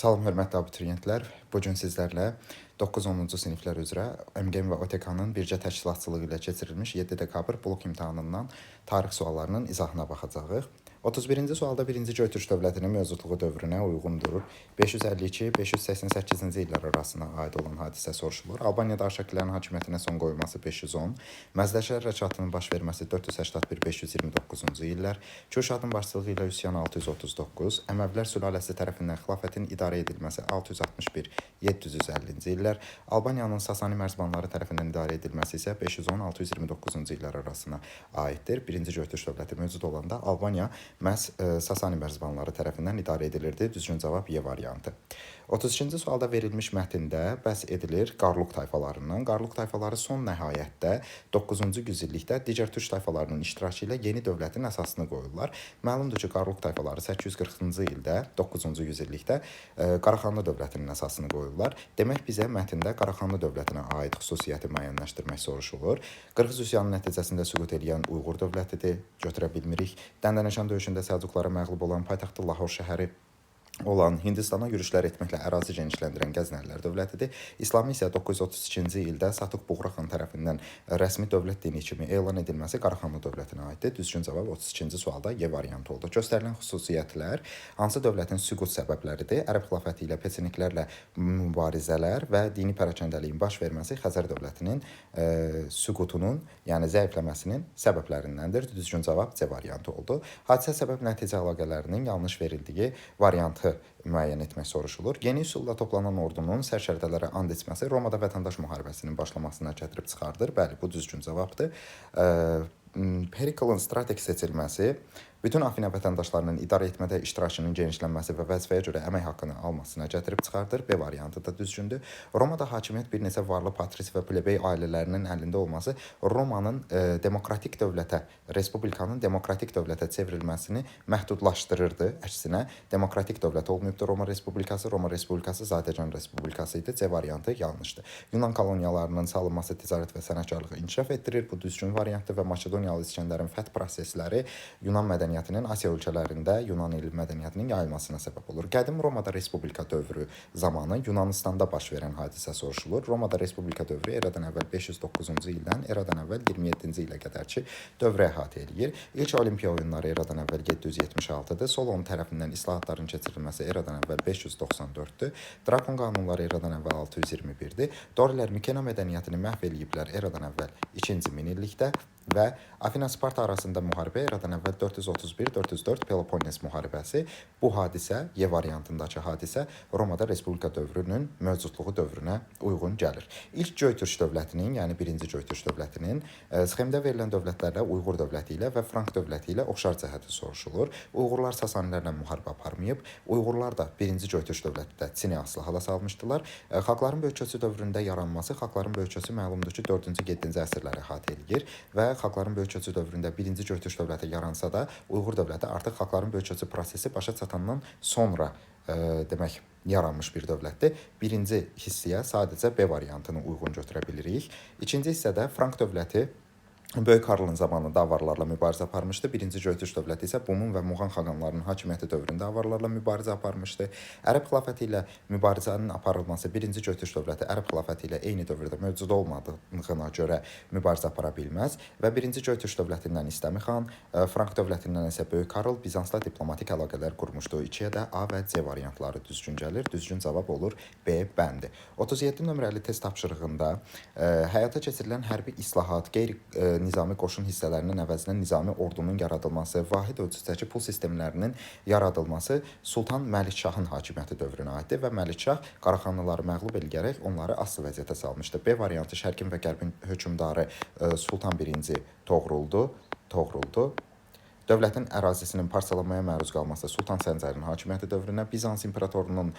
Salam, hörmətli abituriyentlər. Bugün sizlərlə 9-10-cu siniflər üzrə MGM və OTK-nın birgə təşkilatçılığı ilə keçirilmiş 7 dekabr blok imtahanından tarix suallarının izahına baxacağıq. 31-ci sualda 1-ci Göytürk dövlətinin mövcudluğu dövrünə uyğundur. 552-588-ci illər arasına aid olan hadisə soruşulur. Albaniyada Arşakillərin hakimiyyətinə son qoyulması 510, Məzdəşər Rəçatının baş verməsi 481-529-cu illər, Kürşadın başçılığı ilə üsyan 639, Əməvilər sülaləsi tərəfindən xilafətin idarə edilməsi 661-750-ci illər, Albaniyanın Sasani mərzbanları tərəfindən idarə edilməsi isə 510-629-cu illər arasına aiddir. 1-ci Göytürk dövləti mövcud olanda Albaniya məhz Sasani mərzbanları tərəfindən idarə edilirdi. Düzgün cavab Y variantı. 32-ci sualda verilmiş mətndə bəhs edilir Qarluq tayfalarından. Qarluq tayfaları son nəhayətdə 9-cu yüzillikdə digər türk tayfalarının iştirakı ilə yeni dövlətin əsasını qoyurlar. Məlumdur ki, Qarluq tayfaları 840-cı ildə 9-cu yüzillikdə Qaraxanlı dövlətinin əsasını qoyurlar. Demək bizə mətndə Qaraxanlı dövlətinə aid xüsusiyyəti müəyyənləşdirmək soruşulur. Qırğız üsyanının nəticəsində süqut edən Uyğur dövlətidir, götürə bilmirik. Dəndənəşan döyüşündə Səlcuqlara məğlub olan paytaxtı Lahor şəhəri olan Hindistana yürüşlər etməklə ərazi genişləndirən Qəznəlilər dövlətidir. İslamı isə 932-ci ildə Satıq Buğraxan tərəfindən rəsmi dövlət dini kimi elan edilməsi Qaraxanlı dövlətinə aiddir. Düzgün cavab 32-ci sualda Y variantı oldu. Göstərilən xüsusiyyətlər hansı dövlətin süqut səbəbləridir? Ərəb xilafəti ilə peçeniklərlə mübarizələr və dini pərakəndəliyin baş verməsi Xəzər dövlətinin süqutunun, yəni zəifləməsinin səbəblərindəndir. Düzgün cavab C variantı oldu. Hadisə səbəb-nəticə əlaqələrinin yanlış verildiyi variantı müəyyən etmək soruşulur. Yeni üsulla toplanan ordunun sərkərdələrə and içməsi Romada vətəndaş müharibəsinin başlamasına gətirib çıxardır. Bəli, bu düzgün cavabdır. Periklın strateq seçilməsi bütün Afina vətəndaşlarının idarə etmədə iştirakının genişlənməsi və vəzifəyə görə əmək haqqını almasına gətirib çıxardır. B variantı da düzgündür. Romada hakimiyyət bir neçə varlı patris və plebey ailələrinin əlində olması Romanın demokratik dövlətə, respublikanın demokratik dövlətə çevrilməsini məhdudlaşdırırdı. Əksinə, demokratik dövlət olmayıbdır Roma Respublikası. Roma Respublikası Zadəcan Respublikası idi. C variantı yanlışdır. Yunan koloniyalarının salınması ticarət və sənətkarlığı inkişaf etdirir. Bu düzgün variantdır və Makedoniyalı İskəndərin fəth prosesləri Yunan mədəniyyətinin Asiya ölkələrində Yunan elm mədəniyyətinin yayılmasına səbəb olur. Qədim Romada Respublika dövrü zamanı Yunanistanda baş verən hadisə soruşulur. Romada Respublika dövrü eradan əvvəl 509-cu ildən eradan əvvəl 27-ci ilə qədərki dövrə əhatə eləyir. İlk Olimpiya oyunları eradan əvvəl 776-dır. Solon tərəfindən islahatların keçirilməsi eradan əvvəl 594-dür. Drakon qanunları eradan əvvəl 621-dir. Dorilər Mikena mədəniyyətini məhv eləyiblər eradan əvvəl 2-ci minillikdə və Afina-Sparta arasında müharibə eradan əvvəl 431-404 Peloponnes müharibəsi. Bu hadisə, Y variantındakı hadisə Romada Respublika dövrünün mövcudluğu dövrünə uyğun gəlir. İlk Göytürk dövlətinin, yəni 1-ci Göytürk dövlətinin sxemdə verilən dövlətlərlə Uyğur dövləti ilə və Frank dövləti ilə oxşar cəhəti soruşulur. Uyğurlar Sasanilərlə müharibə aparmayıb. Uyğurlar da 1-ci Göytürk dövlətdə Çini asılı hala salmışdılar. Xalqların böyük köçü dövründə yaranması, xalqların böyük köçü məlumdur ki, 4-cü, 7-ci əsrləri əhatə edir və xalqların böyük köçü dövründə 1-ci Göytürk dövləti yaransa da, Uyğur dövləti artıq xalqların böyük köçü prosesi başa çatandan sonra demək yaranmış bir dövlətdir. Birinci hissəyə sadəcə B variantını uyğun götürə bilirik. İkinci hissədə Frank dövləti Böyük Karlın zamanında avarlarla mübarizə aparmışdı. 1-ci Göytürk dövləti isə Bumun və Muğan xaqanlarının hakimiyyəti dövründə avarlarla mübarizə aparmışdı. Ərəb xilafəti ilə mübarizənin aparılması 1-ci Göytürk dövləti Ərəb xilafəti ilə eyni dövrdə mövcud olmadığına görə mübarizə apara bilməz və 1-ci Göytürk dövlətindən İstəmi xan, Frank dövlətindən isə Böyük Karl Bizansla diplomatik əlaqələr qurmuşdu. 2-yə də A və C variantları düzgün gəlir. Düzgün cavab olur B bəndi. 37 nömrəli test tapşırığında həyata keçirilən hərbi islahat, nizami qoşun hissələrinin əvəzinə nizami ordunun yaradılması, vahid ölçüdəki pul sistemlərinin yaradılması Sultan Məlikşahın hakimiyyəti dövrünə aiddir və Məlikşah Qaraxanlıları məğlub edərək onları asılı vəziyyətə salmışdı. B variantı Şərqin və Qərbin hökmdarı Sultan 1-ci Toğruldu. Dövlətin ərazisinin parçalanmaya məruz qalması Sultan Səncərin hakimiyyəti dövrünə, Bizans imperatorunun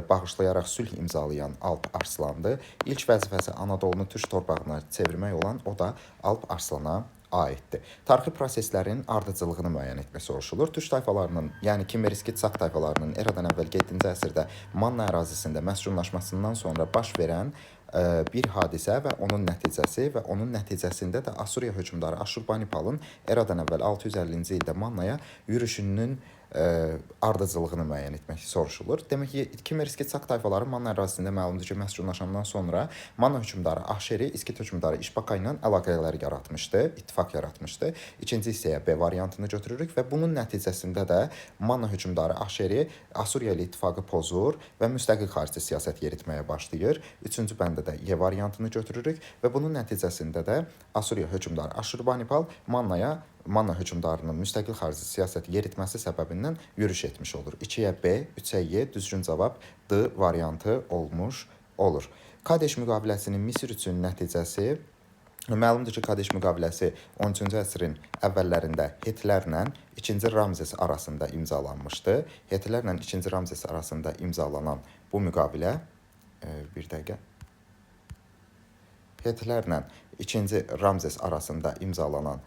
bağışlayaraq sülh imzalayan Alp Arslandır. İlk vəzifəsi Anadolunu türk torpağına çevirmək olan o da Alp Arslana aiddir. Tarixi proseslərin ardıcıllığını müəyyən etmək soruşulur. Türk tayfalarının, yəni Kimmer-İskit Sak tayfalarının eradan əvvəl 7-ci əsrdə Manna ərazisində məskunlaşmasından sonra baş verən bir hadisə və onun nəticəsi və onun nəticəsində də Asuriya hökmdarı Aşurbanipalın eradan əvvəl 650-ci ildə Mannaya yürüşünün ardıcıllığını müəyyən etmək soruşulur. Demək ki, Kimmer İskitsak tayfaları Manna ərazisində məlumdur ki, məskunlaşandan sonra Manna hökmdarı Ahşeri İskit hökmdarı İşbaka ilə əlaqələr yaratmışdı, ittifaq yaratmışdı. İkinci hissəyə B variantını götürürük və bunun nəticəsində də Manna hökmdarı Ahşeri Asuriya ilə ittifaqı pozur və müstəqil xarici siyasət yeritməyə başlayır. Üçüncü bəndə də Y variantını götürürük və bunun nəticəsində də Asuriya hökmdarı Aşurbanipal Manna hökmdarının müstəqil xarici siyasət yeritməsi səbəbindən yürüş etmiş olur. 2-yə B, 3-ə Y, düzgün cavab D variantı olmuş olur. Kadeş müqaviləsinin Misir üçün nəticəsi məlumdur ki, Kadeş müqaviləsi 13-cü əsrin əvvəllərində Hetlərlə 2-ci Ramzes arasında imzalanmışdı. Hetlərlə 2-ci Ramzes arasında imzalanan bu müqavilə bir dəqiqə Hetlərlə 2-ci Ramzes arasında imzalanan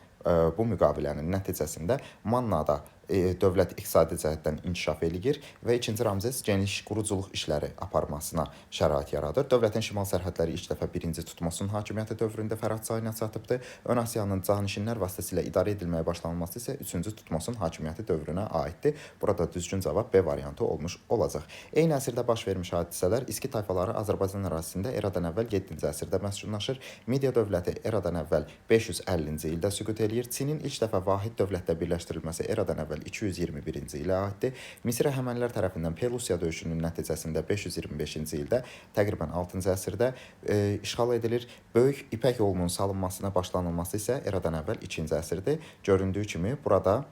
bu müqavilənin nəticəsində Mannada dövlət iqtisadi cəhətdən inkişaf eləyir və 2-ci Ramzes geniş quruculuq işləri aparmasına şərait yaradır. Dövlətin şimal sərhədləri ilk dəfə 1-ci Tutmosun hakimiyyəti dövründə Fərat çayına çatıbdır. Ön Asiyanın canişinlər vasitəsilə idarə edilməyə başlanması isə 3-cü Tutmosun hakimiyyəti dövrünə aiddir. Burada düzgün cavab B variantı olmuş olacaq. Eyni əsrdə baş vermiş hadisələr İskit tayfaları Azərbaycan ərazisində eradan əvvəl 7-ci əsrdə məskunlaşır. Midiya dövləti eradan əvvəl 550-ci ildə süqut eləyir. Çinin ilk dəfə vahid dövlətdə birləşdirilməsi eradan əvvəl 221-ci ilə aiddir. Misir Əhəmənilər tərəfindən Pelusiya döyüşünün nəticəsində 525-ci ildə təqribən 6-cı əsrdə işğal edilir. Böyük İpək yolunun salınmasına başlanılması isə eradan əvvəl 2-ci əsrdir. Göründüyü kimi burada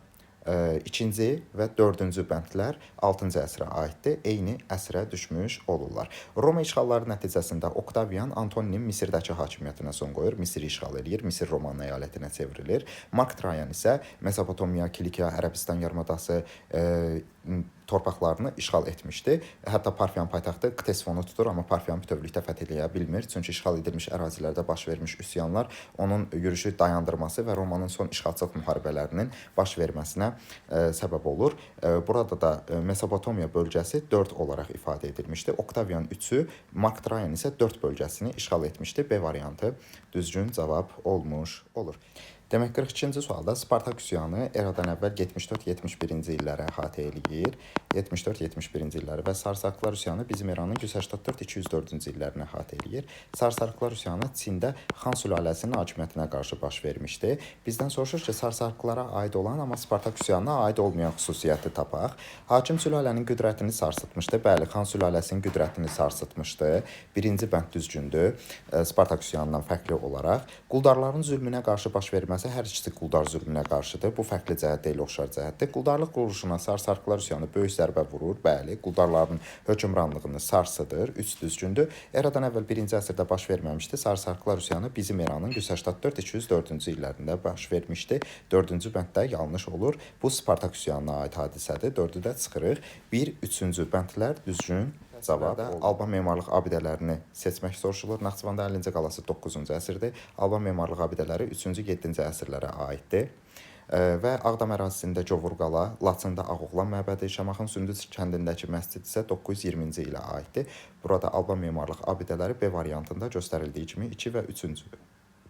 2-ci və 4-cü bəndlər 6-cı əsrə aiddir. Eyni əsrə düşmüş olurlar. Roma işğalları nəticəsində Oktavian Antoninin Misirdəki hakimiyyətinə son qoyur. Misiri işğal edir. Misir Roman əyalətinə çevrilir. Mark Trayan isə Mesopotamiya, Kilikiya, Ərəbistan yarımadası torpaqlarını işğal etmişdi. Hətta Parfiyan paytaxtı Ktesfonu tutur, amma Parfiyan bütövlükdə fəth eləyə bilmir. Çünki işğal edilmiş ərazilərdə baş vermiş üsyanlar onun yürüşü dayandırması və Romanın son işğalçılıq müharibələrinin baş verməsinə səbəb olur. Burada da Mesopotamiya bölgəsi 4 olaraq ifadə edilmişdi. Oktavian 3-ü, Mark Trayan isə 4 bölgəsini işğal etmişdi. B variantı düzgün cavab olmuş olur. Demək 42-ci sualda Spartak üsyanı eradan əvvəl 74-71-ci illəri əhatə eləyir. 74-71-ci illəri və Sarsarıqlar üsyanı bizim eranın 184-204-cü illərini əhatə eləyir. Sarsarıqlar üsyanı Çində Xan sülaləsinin hakimiyyətinə qarşı baş vermişdi. Bizdən soruşur ki, Sarsarıqlara aid olan, amma Spartak üsyanına aid olmayan xüsusiyyəti tapaq. Hakim sülalənin qüdrətini sarsıtmışdı. Bəli, Xan sülaləsinin qüdrətini sarsıtmışdı. Birinci bənd düzgündür. Spartak üsyanından fərqli olaraq. Quldarların zülmünə qarşı baş verməsi hər ikisi quldar zülmünə qarşıdır. Bu fərqli cəhət deyil, oxşar cəhətdir. Quldarlıq quruluşuna Sarsarıqlar üsyanı böyük zərbə vurur. Bəli, quldarların hökmranlığını sarsıdır. 3 düzgündür. Eradan əvvəl 1-ci əsrdə baş verməmişdi. Sarsarıqlar üsyanı bizim eranın 184-204-cü illərində baş vermişdi. 4-cü bənddə yanlış olur. Bu Spartak üsyanına aid hadisədir. 4-ü də çıxırıq. 1-3-cü bəndlər düzgün cavab. Alban memarlıq abidələrini seçmək soruşulur. Naxçıvanda 50-ci qalası 9-cu əsrdir. Alban memarlıq abidələri 3-cü, 7-ci əsrlərə aiddir. Və Ağdam ərazisində Covur qala, Laçında Ağoğlan məbədi, Şamaxın Sündüz kəndindəki məscid isə 920-ci ilə aiddir. Burada Alban memarlıq abidələri B variantında göstərildiyi kimi 2 və 3-cü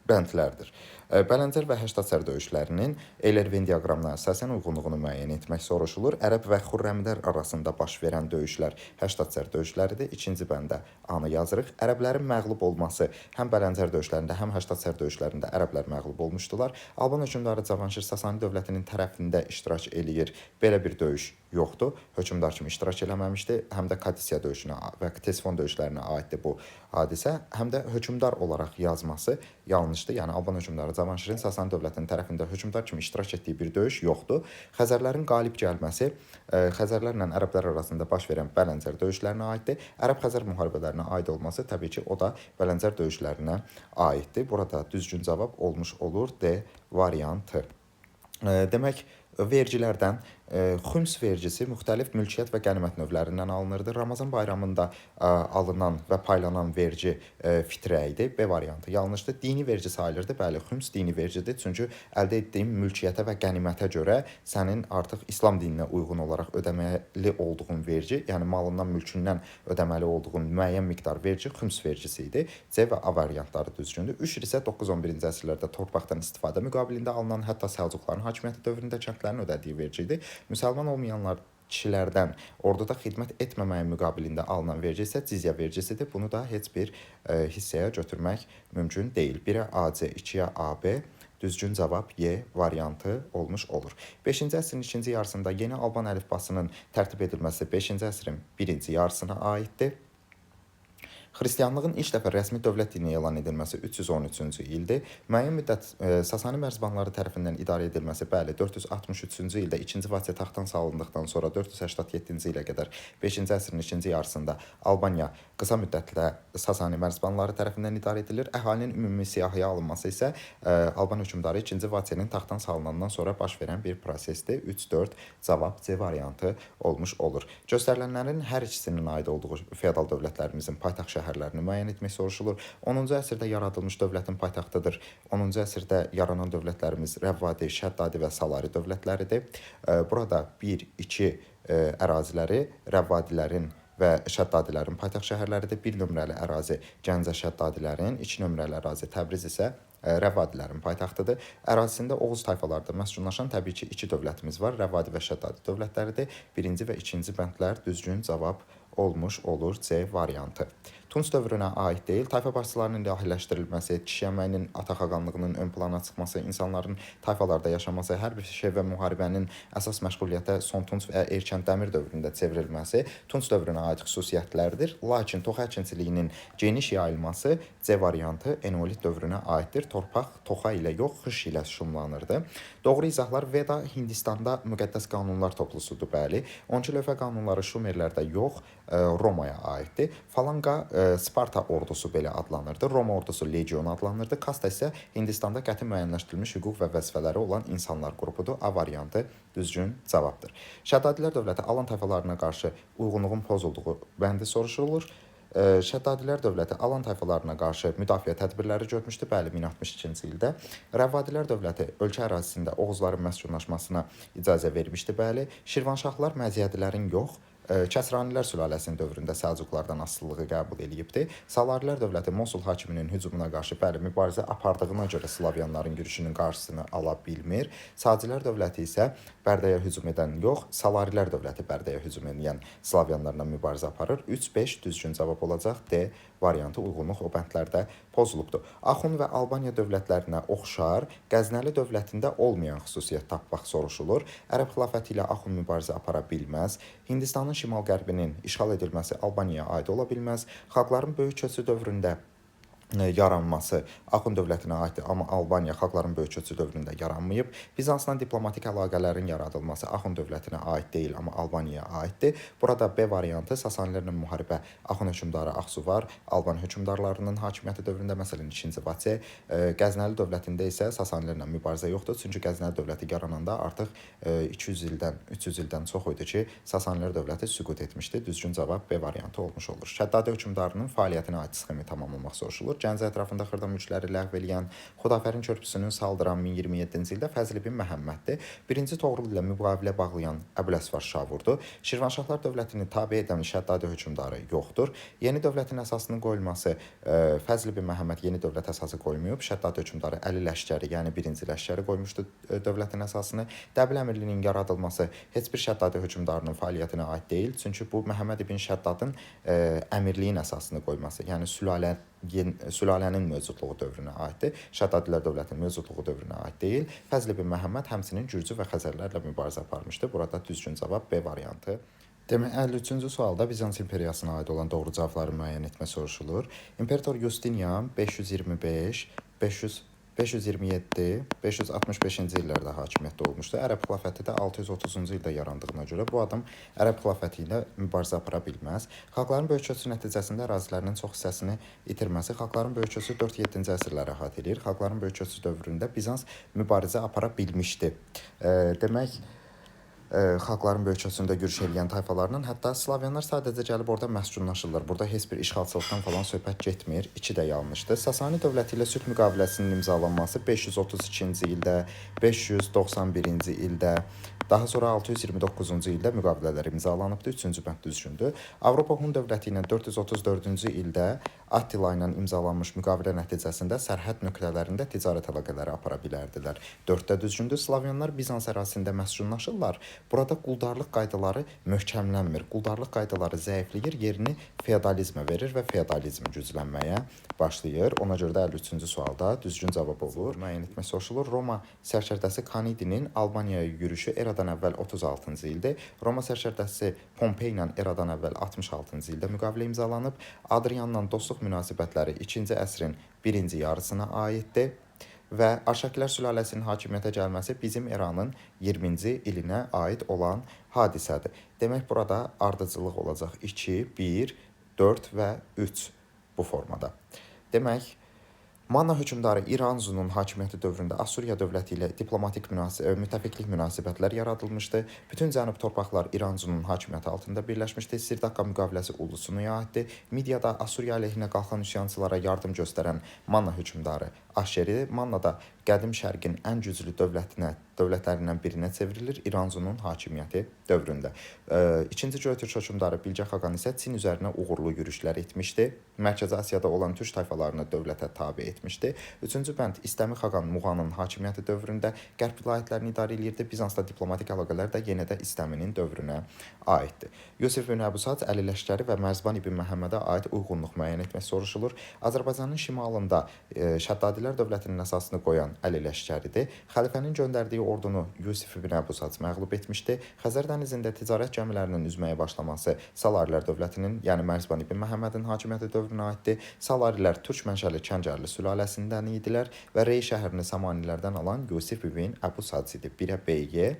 bəndlərdir. Bələncər və Həştadsər döyüşlərinin Eyler-Venn diaqramına əsasən uyğunluğunu müəyyən etmək soruşulur. Ərəb və Xürrəmlər arasında baş verən döyüşlər Həştadsər döyüşləridir. 2-ci bəndə A-nı yazırıq. Ərəblərin məğlub olması həm Bələncər döyüşlərində, həm Həştadsər döyüşlərində ərəblər məğlub olmuşdular. Alban hökmdarı Cavanşir Sasani dövlətinin tərəfində iştirak eləyir. Belə bir döyüş yoxdur. Hökmdar kimi iştirak eləməmişdi. Həm də Kadisiya döyüşünə və Ktesfon döyüşlərinə aiddir bu hadisə. Həm də hökmdar olaraq yazması yanlışdır. Yəni Alban hökmdarı Cavanşirin Sasani dövlətinin tərəfində hökmdar kimi iştirak etdiyi bir döyüş yoxdur. Xəzərlərin qalib gəlməsi Xəzərlərlə ərəblər arasında baş verən Bələncər döyüşlərinə aiddir. Ərəb-Xəzər müharibələrinə aid olması təbii ki, o da Bələncər döyüşlərinə aiddir. Burada düzgün cavab olmuş olur D variantı. Demək, vergilərdən xüms vergisi müxtəlif mülkiyyət və qənimət növlərindən alınırdı. Ramazan bayramında alınan və paylanan vergi fitrə idi. B variantı yanlışdır. Dini vergi sayılırdı. Bəli, xüms dini vergidir. Çünki əldə etdiyin mülkiyyətə və qənimətə görə sənin artıq İslam dininə uyğun olaraq ödəməli olduğun vergi, yəni malından, mülkündən ödəməli olduğun müəyyən miqdar vergi xüms vergisi idi. C və A variantları düzgündür. Üşr isə 9-11-ci əsrlərdə torpaqdan istifadə müqabilində alınan, hətta Səlcuqların hakimiyyəti dövründə kəndlərin ödədiyi vergi idi. Müsəlman olmayanlar kişilərdən orduda xidmət etməməyin müqabilində alınan vergi isə cizyə vergisidir. Bunu da heç bir hissəyə götürmək mümkün deyil. 1-ə AC, 2-yə AB, düzgün cavab Y variantı olmuş olur. 5-ci əsrin ikinci yarısında yeni Alban əlifbasının tərtib edilməsi 5-ci əsrin birinci yarısına aiddir. Xristianlığın ilk dəfə rəsmi dövlət dini elan edilməsi 313-cü ildir. Müəyyən müddət Sasani mərzbanları tərəfindən idarə edilməsi, bəli, 463-cü ildə ikinci Vasiya taxtdan salındıqdan sonra 487-ci ilə qədər 5-ci əsrin ikinci yarısında Albaniya qısa müddətlə Sasani mərzbanları tərəfindən idarə edilir. Əhalinin ümumi siyahıya alınması isə Alban hökmdarı ikinci Vasiyanın taxtdan salınandan sonra baş verən bir prosesdir. 3-4 cavab C variantı olmuş olur. Göstərilənlərin hər ikisinin aid olduğu feodal dövlətlərimizin paytaxt şəhərlərini müəyyən etmək soruşulur. 10-cu əsrdə yaradılmış dövlətin paytaxtıdır. 10-cu əsrdə yaranan dövlətlərimiz Rəvvadi, Şəddadi və Salari dövlətləridir. Burada 1-2 əraziləri Rəvvadilərin və Şəddadilərin paytaxt şəhərləridir. 1 nömrəli ərazi Gəncə Şəddadilərin, 2 nömrəli ərazi Təbriz isə Rəvvadilərin paytaxtıdır. Ərazisində Oğuz tayfalarda məskunlaşan təbii ki 2 dövlətimiz var. Rəvvadi və Şəddadi dövlətləridir. 1-ci və 2-ci bəndlər düzgün cavab olmuş olur C variantı. Tunc dövrünə aid deyil. Tayfa başçılarının ilahiləşdirilməsi, kişi əməyinin ata xaqanlığının ön plana çıxması, insanların tayfalarda yaşaması, hər bir şey və müharibənin əsas məşğuliyyətə son Tunc və erkən Dəmir dövründə çevrilməsi Tunc dövrünə aid xüsusiyyətlərdir. Lakin toxa əkinçiliyinin geniş yayılması C variantı Eneolit dövrünə aiddir. Torpaq toxa ilə yox, xış ilə şumlanırdı. Doğru izahlar Veda Hindistanda müqəddəs qanunlar toplusudur, bəli. 12 lövhə qanunları Şumerlərdə yox, Romaya aiddir. Falanga Sparta ordusu belə adlanırdı. Roma ordusu legion adlanırdı. Kasta isə Hindistanda qəti müəyyənləşdirilmiş hüquq və vəzifələri olan insanlar qrupudur. A variantı düzgün cavabdır. Şəddadilər dövləti Alan tayfalarına qarşı uyğunluğun pozulduğu bəndi soruşulur. Şəddadilər dövləti Alan tayfalarına qarşı müdafiə tədbirləri görmüşdü, bəli, 1062-ci ildə. Rəvvadilər dövləti ölkə ərazisində Oğuzların məskunlaşmasına icazə vermişdi, bəli. Şirvanşahlar Məziyyədilərin yox, Kəsranilər sülaləsinin dövründə Səlcuqlardan asılılığı qəbul edibdir. Salarilər dövləti Mosul hakiminin hücumuna qarşı bəli mübarizə apardığına görə Slavyanların yürüşünün qarşısını ala bilmir. Sacilər dövləti isə Bərdəyə hücum edən yox, Salarilər dövləti Bərdəyə hücum edən Slavyanlarla mübarizə aparır. 3-5 düzgün cavab olacaq. D variantı uyğunluq o bəndlərdə pozulubdur. Axun və Albaniya dövlətlərinə oxşar Qəznəli dövlətində olmayan xüsusiyyət tapmaq soruşulur. Ərəb xilafəti ilə Axun mübarizə apara bilməz. Hindistanın şimal-qərbinin işğal edilməsi Albaniyaya aid ola bilməz. Xalqların böyük köçü dövründə yaranması Axun dövlətinə aiddir, amma Albaniya xalqların böyük köçü dövründə yaranmayıb. Bizansla diplomatik əlaqələrin yaradılması Axun dövlətinə aid deyil, amma Albaniyaya aiddir. Burada B variantı Sasanilərlə müharibə Axun hökmdarı Axsuvar, Alban hökmdarlarının hakimiyyəti dövründə, məsələn 2-ci Vaçe, Qəznəli dövlətində isə Sasanilərlə mübarizə yoxdur. Çünki Qəznəli dövləti yarananda artıq 200 ildən, 300 ildən çox idi ki, Sasanilər dövləti süqut etmişdi. Düzgün cavab B variantı olmuş olur. Şəddadi hökmdarının fəaliyyətinə aid sxemi tamamlamaq soruşulur. Gəncə ətrafında xırda mülkləri ləğv eləyən, Xudafərin körpüsünü saldıran 1027-ci ildə Fəzli bin Məhəmməddir. 1-ci Toğrul ilə müqavilə bağlayan Əbuləsvar Şavurdur. Şirvanşahlar dövlətini tabe edən Şəddadi hökmdarı yoxdur. Yeni dövlətin əsasının qoyulması Fəzli bin Məhəmməd yeni dövlət əsası qoymayıb. Şəddadi hökmdarı Əli ləşkəri, yəni 1-ci ləşkəri qoymuşdu dövlətin əsasını. Dəbil əmirliyinin yaradılması heç bir Şəddadi hökmdarının fəaliyyətinə aid deyil. Çünki bu Məhəmməd ibn Şəddadın əmirliyin əsasını qoyması, yəni sülalənin mövcudluğu dövrünə aiddir. Şəddadilər dövlətinin mövcudluğu dövrünə aid deyil. Fəzli bin Məhəmməd həmçinin Gürcü və Xəzərlərlə mübarizə aparmışdı. Burada düzgün cavab B variantı. Demək, 53-cü sualda Bizans imperiyasına aid olan doğru cavabları müəyyən etmə soruşulur. İmperator Justinian 525, 527, 565-ci illərdə hakimiyyətdə olmuşdu. Ərəb xilafəti də 630-cu ildə yarandığına görə bu adam Ərəb xilafəti ilə mübarizə apara bilməz. Xalqların böyük köçü nəticəsində ərazilərinin çox hissəsini itirməsi xalqların böyük köçü 4-7-ci əsrləri əhatə edir. Xalqların böyük köçü dövründə Bizans mübarizə apara bilmişdi. Demək, xalqların böyük köçündə yürüş eləyən tayfalarla, hətta Slavyanlar sadəcə gəlib orada məskunlaşırlar. Burada heç bir işğalçılıqdan falan söhbət getmir. 2 də yanlışdır. Sasani dövləti ilə sülh müqaviləsinin imzalanması 532-ci ildə, 591-ci ildə, Daha sonra 629-cu ildə müqavilələr imzalanıbdı. 3-cü bənd düzgündür. Avropa Hun dövləti ilə 434-cü ildə Attila ilə imzalanmış müqavilə nəticəsində sərhəd nöqtələrində ticarət əlaqələri apara bilərdilər. 4-də düzgündür. Slavyanlar Bizans ərazisində məskunlaşırlar. Burada quldarlıq qaydaları möhkəmlənmir. Quldarlıq qaydaları zəifləyir, yerini feodalizmə verir və feodalizm güclənməyə başlayır. Ona görə də 53-cü sualda düzgün cavab olur. Müəyyən etmək soruşulur. Roma sərkərdəsi Kanidinin Albaniyaya yürüşü eradan əvvəl 36-cı ildir. Roma sərkərdəsi Pompey ilə eradan əvvəl 66-cı ildə müqavilə imzalanıb. Adrianla dostluq münasibətləri 2-ci əsrin birinci yarısına aiddir. Və Arşakilər sülaləsinin hakimiyyətə gəlməsi bizim eranın 20-ci ilinə aid olan hadisədir. Demək, burada ardıcıllıq olacaq 2, 1, 4 və 3 bu formada. Demək, Manna hökmdarı İranzunun hakimiyyəti dövründə Assuriya dövləti ilə diplomatik müttəfiqlik münasibətlər yaradılmışdı. Bütün cənub torpaqlar İranzunun hakimiyyəti altında birləşmişdi. Sirdaqqa müqaviləsi Ulusunuya aiddir. Midiyada Assuriya əleyhinə qalxan üsyançılara yardım göstərən Manna hökmdarı Aşeridir. Mannada qədim şərqin ən güclü dövlətlərindən birinə çevrilir İranzunun hakimiyyəti dövründə. İkinci Göytürk hökmdarı Bilgə Xaqan isə Çin üzərinə uğurlu yürüşlər etmişdi. Mərkəzi Asiyada olan türk tayfalarını dövlətə tabe etmişdi. Üçüncü bənd İstəmi Xaqan Muğanın hakimiyyəti dövründə qərb vilayətlərini idarə edirdi. Bizansda diplomatik əlaqələr də yenə də İstəminin dövrünə aiddir. Yusif ibn Əbu Sac Əli Ləşkəri və Mərzban ibn Məhəmmədə aid uyğunluq müəyyən etmək soruşulur. Azərbaycanın şimalında Şəddadilər dövlətinin əsasını qoyan Əli Ləşkəridir. Xəlifənin göndərdiyi ordunu Yusif ibn Əbu Sac məğlub etmişdi. Xəzər dənizində ticarət gəmilərinin üzməyə başlaması Salarilər dövlətinin, yəni Mərzban ibn Məhəmmədin hakimiyyəti dövrünə aiddir. Salarilər türk mənşəli Kəncərli sülaləsindən idilər və Rey şəhərini Samanilərdən alan Yusif ibn Əbu Sac idi. 1-ə B-Y,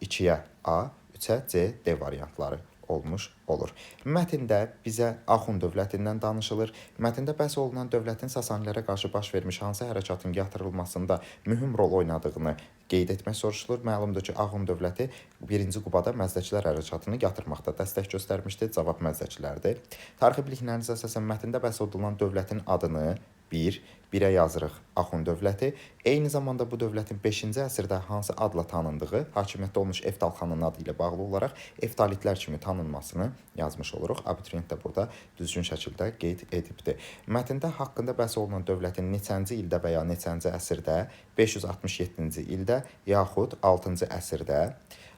2-yə A, 3-ə C, D variantları olmuş olur. Mətndə bizə Axund dövlətindən danışılır. Mətndə bəhs olunan dövlətin Sasanilərə qarşı baş vermiş hansı hərəkatın yatırılmasında mühüm rol oynadığını qeyd etmək soruşulur. Məlumdur ki, Axund dövləti 1-ci Qubada Məzdəkilər hərəkatını yatırmaqda dəstək göstərmişdir. Cavab Məzdəkilərdir. Tarixi bilikləriniz əsasən mətndə bəhs olunan dövlətin adını 1-ə yazırıq Axund dövləti. Eyni zamanda bu dövlətin 5-ci əsrdə hansı adla tanındığı, hakimiyyətdə olmuş Eftal xanın adı ilə bağlı olaraq Eftalitlər kimi tanınmasını yazmış oluruq. Abituriyent də burada düzgün şəkildə qeyd edibdir. Mətndə haqqında bəhs olunan dövlətin neçənci ildə və ya neçənci əsrdə, 567-ci ildə yaxud 6-cı əsrdə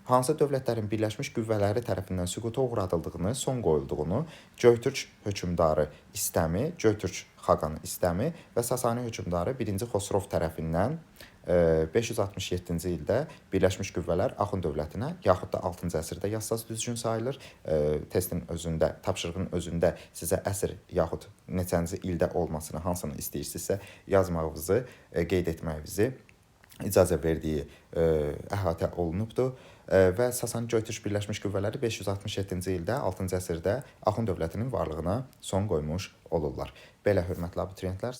hansı dövlətlərin birləşmiş qüvvələri tərəfindən süquta uğradıldığını, son qoyulduğunu Göytürk hökmdarı İstəmi, Göytürk Xaqan İstəmi və Sasani hökmdarı 1-ci Xosrov tərəfindən 567-ci ildə Birləşmiş Qüvvələr Axund dövlətinə, yaxud da 6-cı əsrdə yazsaz düzgün sayılır. Testin özündə, tapşırığın özündə sizə əsr yaxud neçənci ildə olmasını, hansını istəyirsinizsə yazmağınızı, qeyd etməyinizi icazə verdiyi əhatə olunubdur. Və Sasani Göytürk Birləşmiş Qüvvələri 567-ci ildə 6-cı əsrdə Axund dövlətinin varlığına son qoymuş olurlar. Belə hörmətli abituriyentlər.